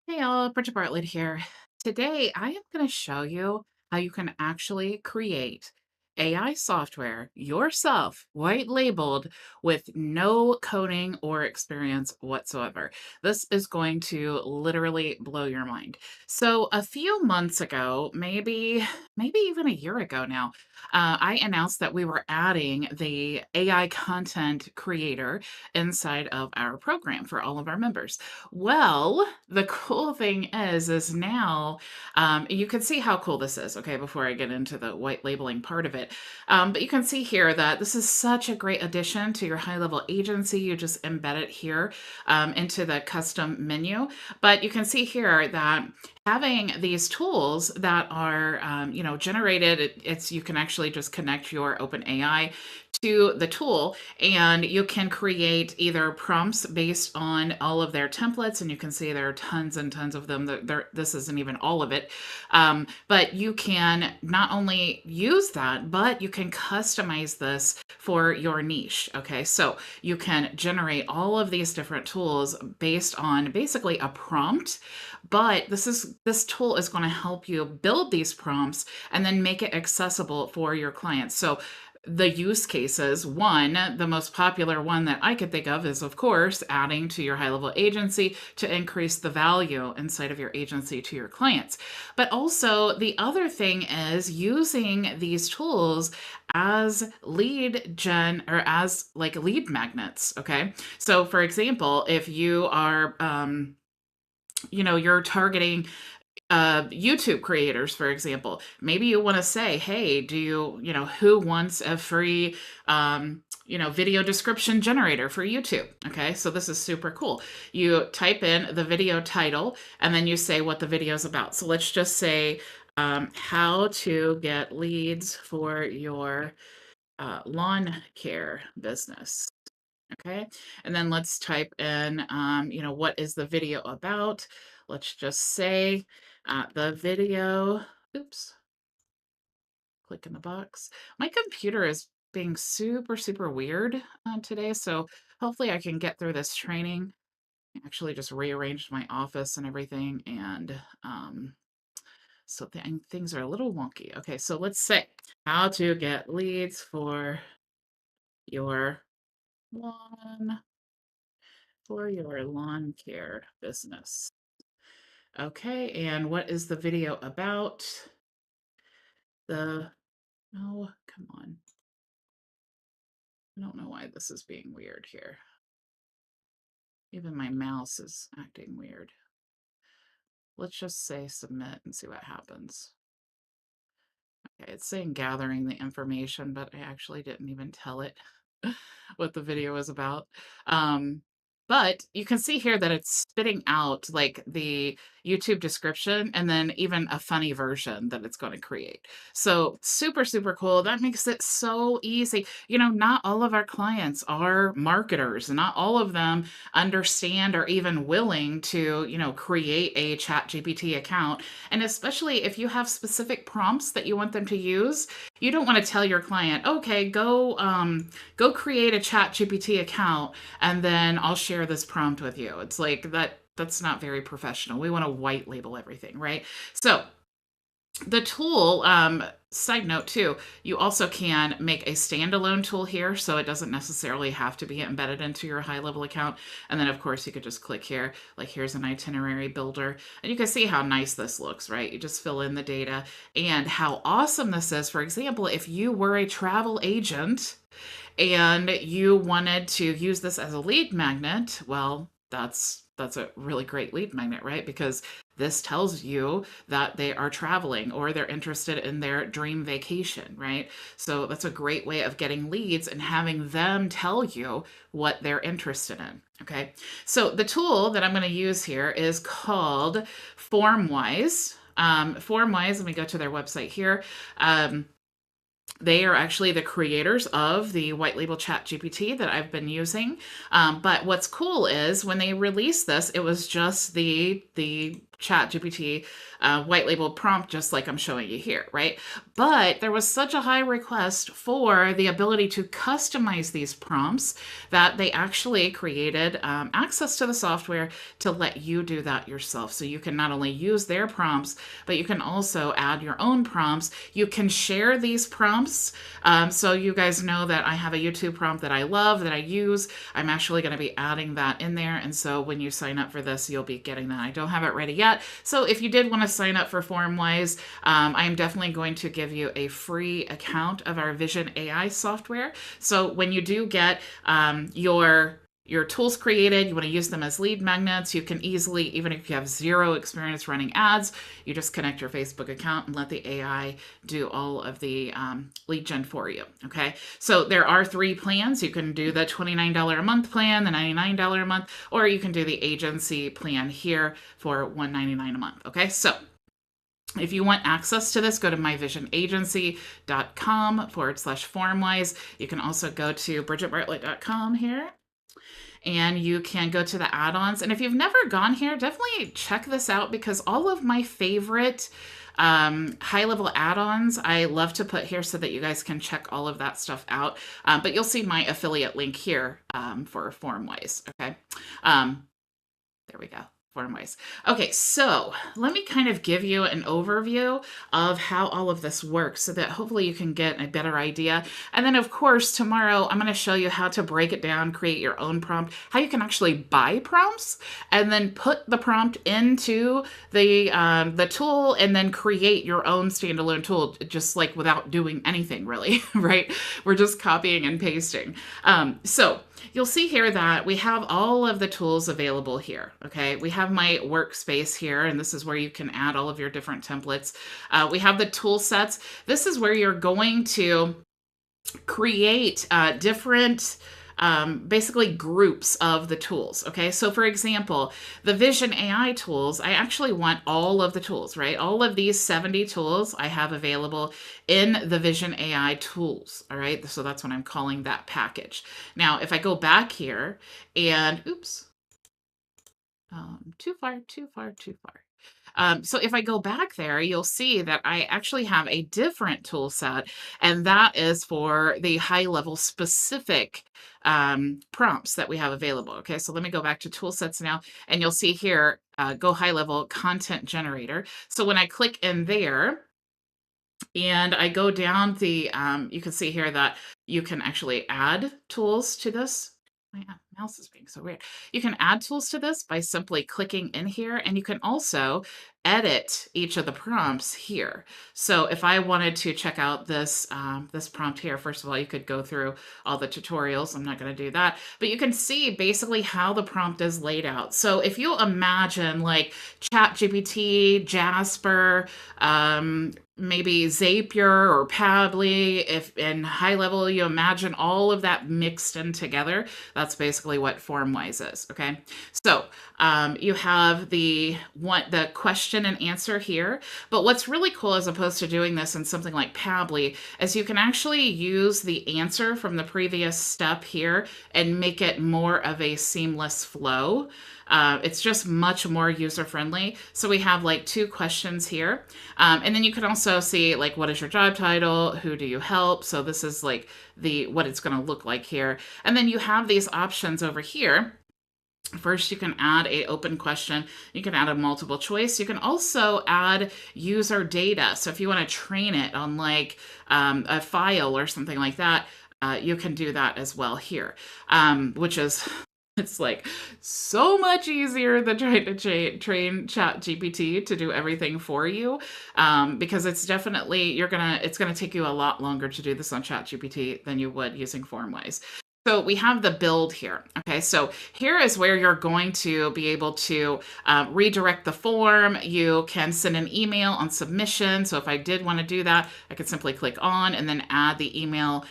Hey all, Bridget Bartlett here. Today I am going to show you how you can actually create AI software yourself, white labeled, with no coding or experience whatsoever. This is going to literally blow your mind. So a few months ago, maybe even a year ago now, I announced that we were adding the AI content creator inside of our program for all of our members. Well, the cool thing is now you can see how cool this is. Okay, before I get into the white labeling part of it, but you can see here that this is such a great addition to your high-level agency. You just embed it here into the custom menu. But you can see here that having these tools that are generated, it's you can actually just connect your OpenAI to the tool, and you can create either prompts based on all of their templates, and you can see there are tons and tons of them. This isn't even all of it, but you can not only use that, but you can customize this for your niche. Okay, so you can generate all of these different tools based on basically a prompt, but this tool is going to help you build these prompts and then make it accessible for your clients. So the use cases, one, the most popular one that I could think of is, of course, adding to your high-level agency to increase the value inside of your agency to your clients. But also, the other thing is using these tools as lead gen or as like lead magnets. Okay. So, for example, if you are, you're targeting YouTube creators, for example. Maybe you want to say, hey, who wants a free, video description generator for YouTube? Okay, so this is super cool. You type in the video title and then you say what the video is about. So let's just say, how to get leads for your lawn care business. Okay. And then let's type in, what is the video about? Let's just say the video, oops, click in the box. My computer is being super, super weird today. So hopefully I can get through this training. I actually just rearranged my office and everything. And so things are a little wonky. Okay. So let's say how to get leads for your lawn lawn care business. Okay, and what is the video about? The Oh, come on. I don't know why this is being weird here. Even my mouse is acting weird. Let's just say submit and see what happens. Okay, it's saying gathering the information, but I actually didn't even tell it what the video is about. Um, but you can see here that it's spitting out like the YouTube description and then even a funny version that it's going to create. So super, super cool. That makes it so easy. Not all of our clients are marketers. Not all of them understand or even willing to, create a ChatGPT account. And especially if you have specific prompts that you want them to use, you don't want to tell your client, okay, go create a ChatGPT account and then I'll share this prompt with you. It's like that's not very professional. We want to white label everything, right? So the tool, side note too, you also can make a standalone tool here, so it doesn't necessarily have to be embedded into your high-level account. And then of course you could just click here, like here's an itinerary builder, and you can see how nice this looks, right? You just fill in the data and how awesome this is. For example, if you were a travel agent and you wanted to use this as a lead magnet, well, that's a really great lead magnet, right? Because this tells you that they are traveling or they're interested in their dream vacation, right? So that's a great way of getting leads and having them tell you what they're interested in. Okay. So the tool that I'm going to use here is called FormWise. FormWise, let me go to their website here. They are actually the creators of the white label chat GPT that I've been using. But what's cool is when they released this, it was just the ChatGPT white label prompt, just like I'm showing you here, right? But there was such a high request for the ability to customize these prompts that they actually created access to the software to let you do that yourself. So you can not only use their prompts, but you can also add your own prompts. You can share these prompts. So you guys know that I have a YouTube prompt that I love, that I use. I'm actually going to be adding that in there. And so when you sign up for this, you'll be getting that. I don't have it ready yet. So if you did want to sign up for FormWise, I'm definitely going to give you a free account of our Vision AI software. So when you do get your tools created, you want to use them as lead magnets, you can easily, even if you have zero experience running ads, you just connect your Facebook account and let the AI do all of the lead gen for you, okay? So there are 3 plans. You can do the $29 a month plan, the $99 a month, or you can do the agency plan here for $199 a month, okay? So if you want access to this, go to myvisionagency.com/FormWise. You can also go to bridgetbartlett.com here, and you can go to the add-ons. And if you've never gone here, definitely check this out, because all of my favorite high-level add-ons I love to put here so that you guys can check all of that stuff out. But you'll see my affiliate link here for FormWise, okay? There we go. FormWise. Okay, so let me kind of give you an overview of how all of this works so that hopefully you can get a better idea. And then, of course, tomorrow I'm going to show you how to break it down, create your own prompt, how you can actually buy prompts, and then put the prompt into the tool, and then create your own standalone tool, just like without doing anything really, right? We're just copying and pasting. So you'll see here that we have all of the tools available here, okay? We have my workspace here, and this is where you can add all of your different templates. We have the tool sets. This is where you're going to create different basically groups of the tools, okay? So for example, the Vision AI tools, I actually want all of the tools, right? All of these 70 tools I have available in the Vision AI tools, all right? So that's what I'm calling that package. Now, if I go back here and, oops, too far. So if I go back there, you'll see that I actually have a different tool set, and that is for the high-level specific prompts that we have available. Okay, so let me go back to tool sets now, and you'll see here, go high-level content generator. So when I click in there, and I go down the, you can see here that you can actually add tools to this. My mouse is being so weird. You can add tools to this by simply clicking in here, and you can also edit each of the prompts here. So if I wanted to check out this this prompt here, first of all, you could go through all the tutorials. I'm not going to do that, but you can see basically how the prompt is laid out. So if you imagine like ChatGPT, Jasper, maybe Zapier or Pabbly, if in high level you imagine all of that mixed in together, that's basically what FormWise is, okay? So you have the question and answer here, but what's really cool as opposed to doing this in something like Pabbly is you can actually use the answer from the previous step here and make it more of a seamless flow. It's just much more user-friendly. So we have like 2 questions here. And then you can also see like, what is your job title? Who do you help? So this is like what it's going to look like here. And then you have these options over here. First, you can add a open question. You can add a multiple choice. You can also add user data. So if you want to train it on like a file or something like that, you can do that as well here, which is... It's like so much easier than trying to train ChatGPT to do everything for you, because it's definitely, it's gonna take you a lot longer to do this on ChatGPT than you would using FormWise. So we have the build here. Okay, so here is where you're going to be able to redirect the form. You can send an email on submission. So if I did want to do that, I could simply click on and then add the email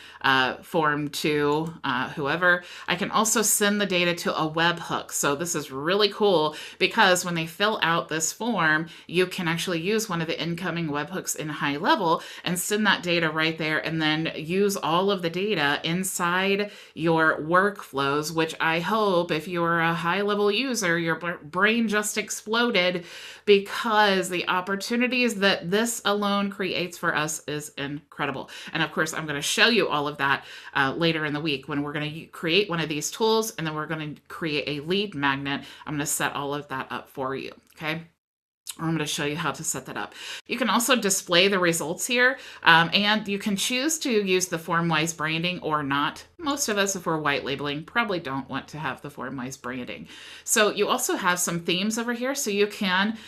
form to whoever. I can also send the data to a webhook. So this is really cool because when they fill out this form, you can actually use one of the incoming webhooks in HighLevel and send that data right there, and then use all of the data inside your your workflows, which I hope if you're a high-level user, your brain just exploded, because the opportunities that this alone creates for us is incredible. And of course, I'm going to show you all of that later in the week when we're going to create one of these tools, and then we're going to create a lead magnet. I'm going to set all of that up for you. Okay. I'm going to show you how to set that up. You can also display the results here, and you can choose to use the FormWise branding or not. Most of us, if we're white labeling, probably don't want to have the FormWise branding. So you also have some themes over here, so you can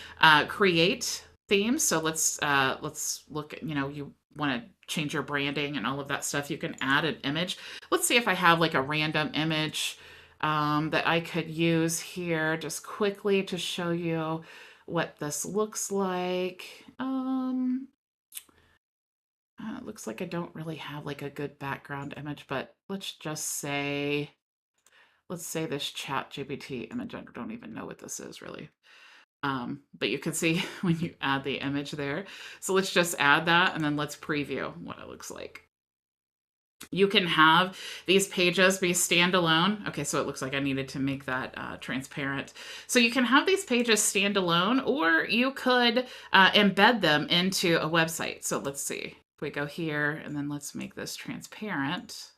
create themes. So let's look at, you want to change your branding and all of that stuff. You can add an image. Let's see if I have like a random image that I could use here just quickly to show you what this looks like. It looks like I don't really have like a good background image, but let's say this chat GPT image. I don't even know what this is really. But you can see when you add the image there. So let's just add that, and then let's preview what it looks like. You can have these pages be standalone. Okay, so it looks like I needed to make that transparent. So you can have these pages standalone, or you could embed them into a website. So let's see. If we go here, and then let's make this transparent.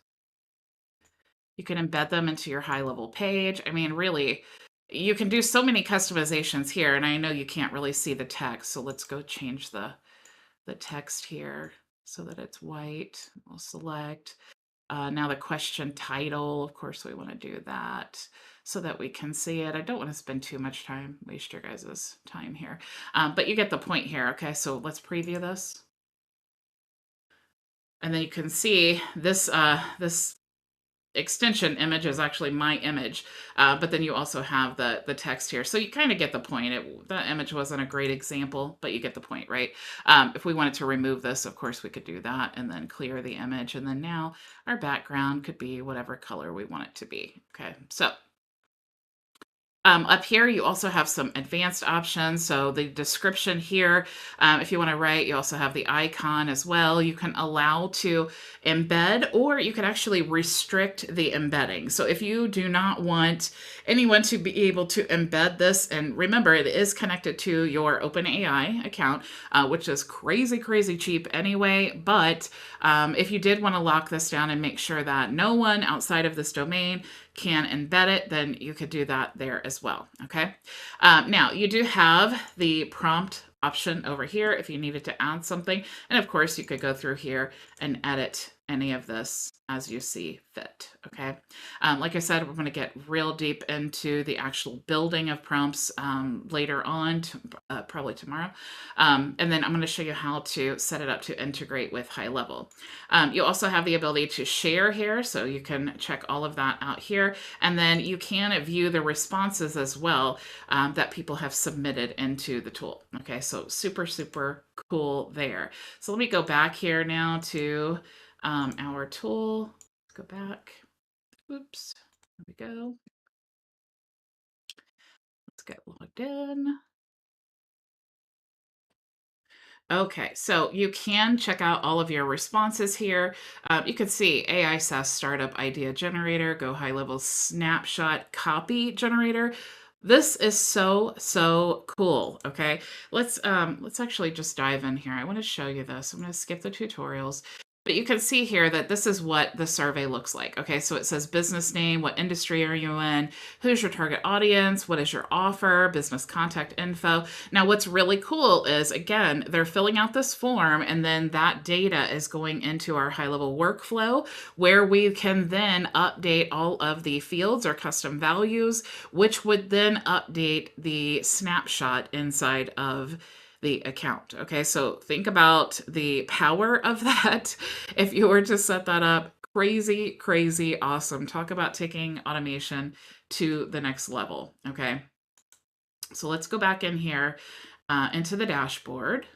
You can embed them into your high-level page. I mean, really, you can do so many customizations here, and I know you can't really see the text. So let's go change the text here so that it's white. We'll select. Now the question title, of course, we want to do that so that we can see it. I don't want to spend too much time, waste your guys' time here. But you get the point here. Okay, so let's preview this. And then you can see this, this extension image is actually my image, but then you also have the text here. So you kind of get the point. The image wasn't a great example, but you get the point, right? If we wanted to remove this, of course, we could do that and then clear the image. And then now our background could be whatever color we want it to be. Okay, so up here, you also have some advanced options. So the description here, if you want to write, you also have the icon as well. You can allow to embed, or you can actually restrict the embedding. So if you do not want anyone to be able to embed this, and remember, it is connected to your OpenAI account, which is crazy, crazy cheap anyway. But if you did want to lock this down and make sure that no one outside of this domain can embed it, then you could do that there as well. Okay. Now you do have the prompt option over here if you needed to add something. And of course you could go through here and edit any of this as you see fit. Okay. Like I said, we're going to get real deep into the actual building of prompts later on, probably tomorrow. And then I'm going to show you how to set it up to integrate with HighLevel. You also have the ability to share here, so you can check all of that out here. And then you can view the responses as well that people have submitted into the tool. Okay, so super, super cool there. So let me go back here now to our tool. Let's go back. Oops, there we go. Let's get logged in. Okay, so you can check out all of your responses here. You can see AI SaaS Startup Idea Generator, Go High Level Snapshot Copy Generator. This is so, so cool. Okay, let's actually just dive in here. I want to show you this. I'm going to skip the tutorials. But you can see here that this is what the survey looks like. Okay, so it says business name, what industry are you in, who's your target audience, what is your offer, business contact info. Now, what's really cool is, again, they're filling out this form, and then that data is going into our high-level workflow, where we can then update all of the fields or custom values, which would then update the snapshot inside of the account. Okay, so think about the power of that. If you were to set that up, crazy, crazy awesome. Talk about taking automation to the next level. Okay, so let's go back in here into the dashboard.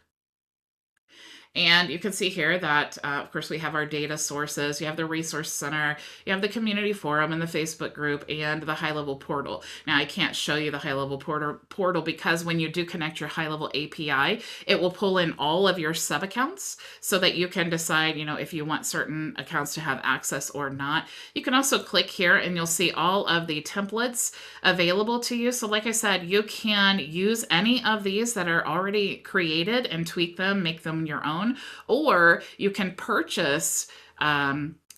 And you can see here that, of course, we have our data sources. You have the resource center, you have the community forum and the Facebook group, and the HighLevel portal. Now, I can't show you the HighLevel portal because when you do connect your HighLevel API, it will pull in all of your sub accounts so that you can decide, if you want certain accounts to have access or not. You can also click here and you'll see all of the templates available to you. So like I said, you can use any of these that are already created and tweak them, make them your own, or you can purchase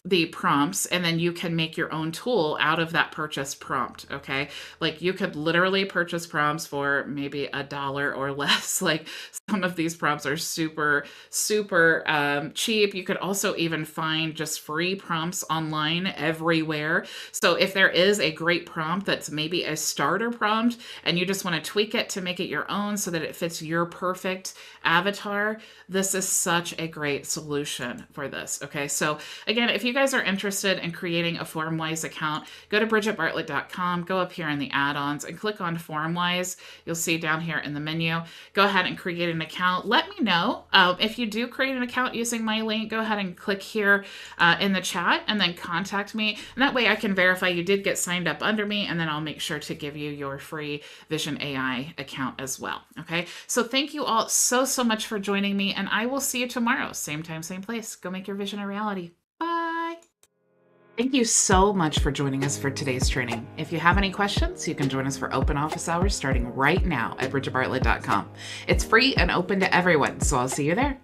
the prompts and then you can make your own tool out of that purchase prompt. Okay. Like you could literally purchase prompts for maybe $1 or less. Like some of these prompts are super, super cheap. You could also even find just free prompts online everywhere. So if there is a great prompt that's maybe a starter prompt and you just want to tweak it to make it your own so that it fits your perfect avatar, this is such a great solution for this. Okay. So again, if you guys are interested in creating a FormWise account, go to bridgetbartlett.com, go up here in the add-ons and click on FormWise. You'll see down here in the menu, go ahead and create an account. Let me know if you do create an account using my link. Go ahead and click here in the chat and then contact me. And that way I can verify you did get signed up under me, and then I'll make sure to give you your free Vision AI account as well. Okay. So thank you all so much for joining me, and I will see you tomorrow. Same time, same place. Go make your vision a reality. Bye. Thank you so much for joining us for today's training. If you have any questions, you can join us for open office hours starting right now at bridgetbartlett.com. It's free and open to everyone, so I'll see you there.